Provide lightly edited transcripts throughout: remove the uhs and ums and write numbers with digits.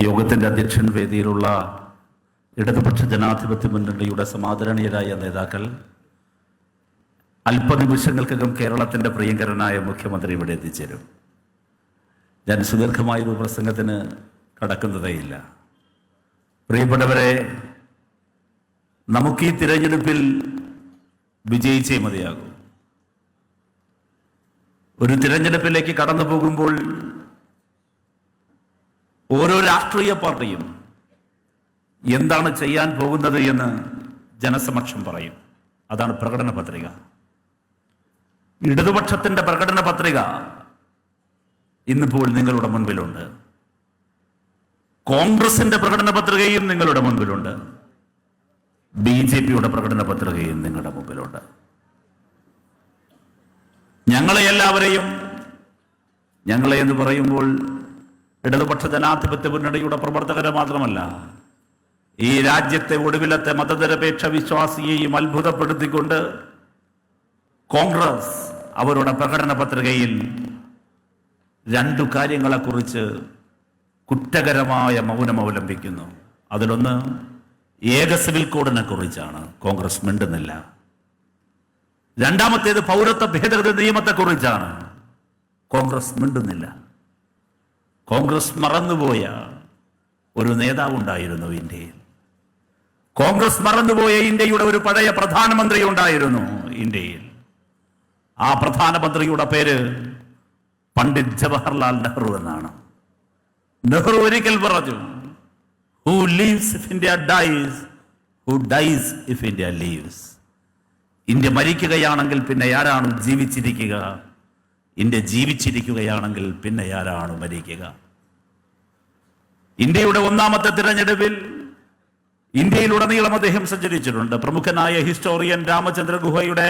യോഗത്തിൻ്റെ അധ്യക്ഷൻ വേദിയിലുള്ള ഇടതുപക്ഷ ജനാധിപത്യ മുന്നണിയുടെ സമാദരണീയരായ നേതാക്കൾ, അല്പനിമിഷങ്ങൾക്കകം കേരളത്തിൻ്റെ പ്രിയങ്കരനായ മുഖ്യമന്ത്രി ഇവിടെ എത്തിച്ചേരും. ഞാൻ സുദീർഘമായൊരു പ്രസംഗത്തിന് കടക്കുന്നതേയില്ല. പ്രിയപ്പെട്ടവരെ, നമുക്ക് ഈ തിരഞ്ഞെടുപ്പിൽ വിജയിച്ചേ മതിയാകും. ഒരു തിരഞ്ഞെടുപ്പിലേക്ക് കടന്നു പോകുമ്പോൾ ഓരോ രാഷ്ട്രീയ പാർട്ടിയും എന്താണ് ചെയ്യാൻ പോകുന്നത് എന്ന് ജനസമക്ഷം പറയും. അതാണ് പ്രകടന പത്രിക. ഇടതുപക്ഷത്തിന്റെ പ്രകടന പത്രിക ഇന്നിപ്പോൾ നിങ്ങളുടെ മുൻപിലുണ്ട്. കോൺഗ്രസിന്റെ പ്രകടന പത്രികയും നിങ്ങളുടെ മുൻപിലുണ്ട്. BJPയുടെ പ്രകടന പത്രികയും നിങ്ങളുടെ മുമ്പിലുണ്ട്. ഞങ്ങളെ എന്ന് പറയുമ്പോൾ ഇടതുപക്ഷ ജനാധിപത്യ മുന്നണിയുടെ പ്രവർത്തകരെ മാത്രമല്ല, ഈ രാജ്യത്തെ ഒടുവിലത്തെ മതനിരപേക്ഷ വിശ്വാസിയെയും അത്ഭുതപ്പെടുത്തിക്കൊണ്ട് കോൺഗ്രസ് അവരുടെ പ്രകടന പത്രികയിൽ 2 കാര്യങ്ങളെക്കുറിച്ച് കുറ്റകരമായ മൗനം അവലംബിക്കുന്നു. അതിലൊന്ന് ഏക സിവിൽ കോഡിനെ കുറിച്ചാണ്. കോൺഗ്രസ് മിണ്ടുന്നില്ല. രണ്ടാമത്തേത് പൗരത്വ ഭേദഗതി നിയമത്തെക്കുറിച്ചാണ്. കോൺഗ്രസ് മിണ്ടുന്നില്ല. കോൺഗ്രസ് മറന്നുപോയ ഒരു നേതാവുണ്ടായിരുന്നു ഇന്ത്യയിൽ. കോൺഗ്രസ് മറന്നുപോയ ഇന്ത്യയുടെ ഒരു പഴയ പ്രധാനമന്ത്രി ഉണ്ടായിരുന്നു ഇന്ത്യയിൽ. ആ പ്രധാനമന്ത്രിയുടെ പേര് പണ്ഡിറ്റ് ജവഹർലാൽ നെഹ്റു എന്നാണ്. നെഹ്റു ഒരിക്കൽ പറഞ്ഞു, "Who lives if India dies, who dies if India lives." India മരിക്കുകയാണെങ്കിൽ പിന്നെ ആരാണ് ജീവിച്ചിരിക്കുക? ഇന്ത്യ ജീവിച്ചിരിക്കുകയാണെങ്കിൽ പിന്നെ ആരാണ് മരിക്കുക? ഇന്ത്യയുടെ 1ാമത്തെ തിരഞ്ഞെടുപ്പിൽ ഇന്ത്യയിലുടനീളം അദ്ദേഹം സഞ്ചരിച്ചിട്ടുണ്ട്. പ്രമുഖനായ ഹിസ്റ്റോറിയൻ രാമചന്ദ്ര ഗുഹയുടെ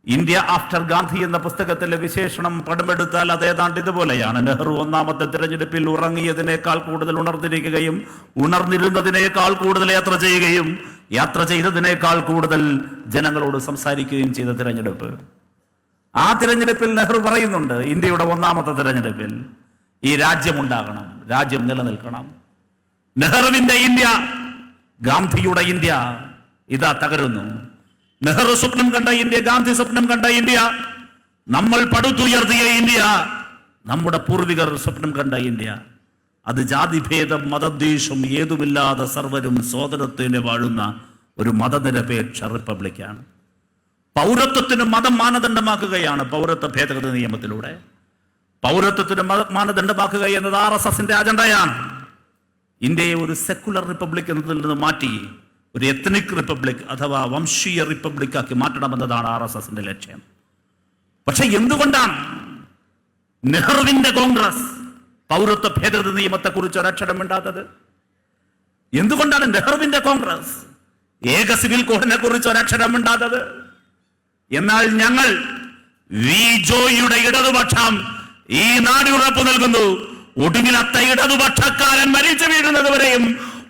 ഇന്ത്യ ആഫ്റ്റർ ഗാന്ധി എന്ന പുസ്തകത്തിലെ വിശേഷണം പടമെടുത്താൽ അത് ഏതാണ്ട് ഇതുപോലെയാണ്. നെഹ്റു 1ാമത്തെ തിരഞ്ഞെടുപ്പിൽ ഉറങ്ങിയതിനേക്കാൾ കൂടുതൽ ഉണർന്നിരിക്കുകയും ഉണർന്നിരുന്നതിനേക്കാൾ കൂടുതൽ യാത്ര ചെയ്തതിനേക്കാൾ കൂടുതൽ ജനങ്ങളോട് സംസാരിക്കുകയും ചെയ്ത തിരഞ്ഞെടുപ്പ്. ആ തിരഞ്ഞെടുപ്പിൽ നെഹ്റു പറയുന്നുണ്ട്, ഇന്ത്യയുടെ 1ാമത്തെ തിരഞ്ഞെടുപ്പിൽ ഈ രാജ്യമുണ്ടാകണം, രാജ്യം നിലനിൽക്കണം. നെഹ്റുവിന്റെ ഇന്ത്യ, ഗാന്ധിയുടെ ഇന്ത്യ ഇതാ തകരുന്നു. നെഹ്റു സ്വപ്നം കണ്ട ഇന്ത്യ, ഗാന്ധി സ്വപ്നം കണ്ട ഇന്ത്യ, നമ്മൾ പടുത്തുയർത്തിയ ഇന്ത്യ, നമ്മുടെ പൂർവികർ സ്വപ്നം കണ്ട ഇന്ത്യ, അത് ജാതിഭേദം മതദ്വേഷം ഏതുമില്ലാതെ സർവരും സോദരത്തിന് വാഴുന്ന ഒരു മതനിരപേക്ഷ റിപ്പബ്ലിക്കാണ്. പൗരത്വത്തിന് മതം മാനദണ്ഡമാക്കുകയാണ് പൗരത്വ ഭേദഗതി നിയമത്തിലൂടെ. പൗരത്വത്തിന് മാനദണ്ഡമാക്കുക എന്നത് RSSന്റെ അജണ്ടയാണ്. ഇന്ത്യയെ ഒരു സെക്കുലർ റിപ്പബ്ലിക് എന്നതിൽ നിന്ന് മാറ്റി ഒരു എത്നിക് റിപ്പബ്ലിക് അഥവാ വംശീയ റിപ്പബ്ലിക്കാക്കി മാറ്റണമെന്നതാണ് RSSന്റെ ലക്ഷ്യം. പക്ഷെ എന്തുകൊണ്ടാണ് നെഹ്റുവിന്റെ കോൺഗ്രസ് പൗരത്വ ഭേദഗതി നിയമത്തെക്കുറിച്ച് ഒരക്ഷരം മിണ്ടാത്തത്? എന്തുകൊണ്ടാണ് നെഹ്റുവിന്റെ കോൺഗ്രസ് ഏക സിവിൽ കോഡിനെ കുറിച്ച് ഒരക്ഷരം മിണ്ടാത്തത്? എന്നാൽ ഞങ്ങൾ ജോയിയുടെ ഇടതുപക്ഷം ഈ നാട് ഉറപ്പു നൽകുന്നു, ഒടുവിലത്തെ ഇടതുപക്ഷക്കാരൻ മരിച്ചു വീഴുന്നത് വരെയും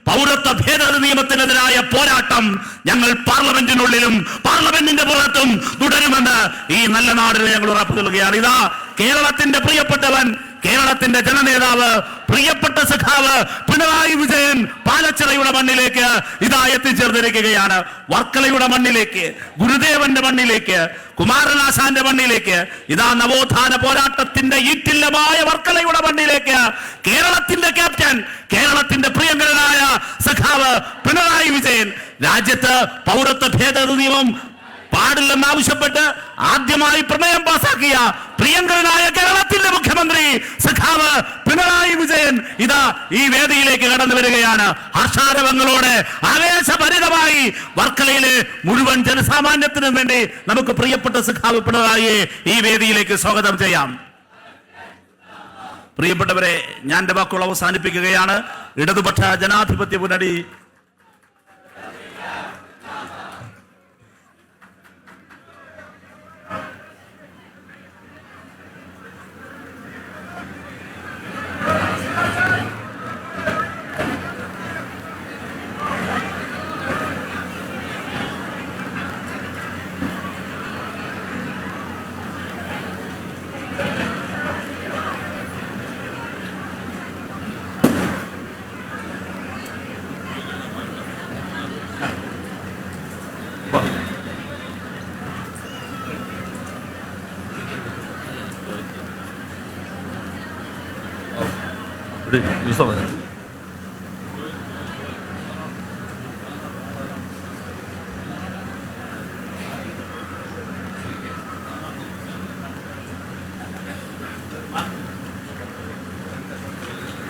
പൗരത്വ ഭേദഗതി നിയമത്തിനെതിരായ പോരാട്ടം ഞങ്ങൾ പാർലമെന്റിനുള്ളിലും പാർലമെന്റിന്റെ പുറത്തും തുടരുമെന്ന് ഈ നല്ല നാടിന് ഞങ്ങൾ ഉറപ്പു നൽകുകയാണ്. ഇതാ കേരളത്തിന്റെ പ്രിയപ്പെട്ടവൻ, കേരളത്തിന്റെ ജനനേതാവ്, പ്രിയപ്പെട്ട സഖാവ് പിണറായി വിജയൻ പാലച്ചിറയുടെ മണ്ണിലേക്ക് ഇതാ എത്തിച്ചേർന്നിരിക്കുകയാണ്. വർക്കലയുടെ മണ്ണിലേക്ക്, ഗുരുദേവന്റെ മണ്ണിലേക്ക്, കുമാരനാശാന്റെ മണ്ണിലേക്ക്, ഇതാ നവോത്ഥാന പോരാട്ടത്തിന്റെ ഈറ്റില്ലമായ വർക്കലയുടെ മണ്ണിലേക്ക് കേരളത്തിന്റെ ക്യാപ്റ്റൻ, കേരളത്തിന്റെ പ്രിയങ്കരനായ സഖാവ് പിണറായി വിജയൻ രാജ്യത്ത് പൗരത്വ ഭേദഗതി നിയമം പാടില്ലെന്നാവശ്യപ്പെട്ട് ആദ്യമായി പ്രമേയം പാസാക്കിയ പ്രിയങ്കരനായ കേരളത്തിന്റെ മുഖ്യമന്ത്രി സഖാവ് പിണറായി വിജയൻ ഇതാ ഈ വേദിയിലേക്ക് കടന്നു വരികയാണ്. ഹർഷാരവങ്ങളോടെ ആവേശഭരിതമായി വർക്കലയിലെ മുഴുവൻ ജനസാമാന്യത്തിനും വേണ്ടി നമുക്ക് പ്രിയപ്പെട്ട സഖാവ് പിണറായിയെ ഈ വേദിയിലേക്ക് സ്വാഗതം ചെയ്യാം. പ്രിയപ്പെട്ടവരെ, ഞാൻ എൻ്റെ വാക്കുകൾ അവസാനിപ്പിക്കുകയാണ്. ഇടതുപക്ഷ ജനാധിപത്യ മുന്നണി യൂസഫ്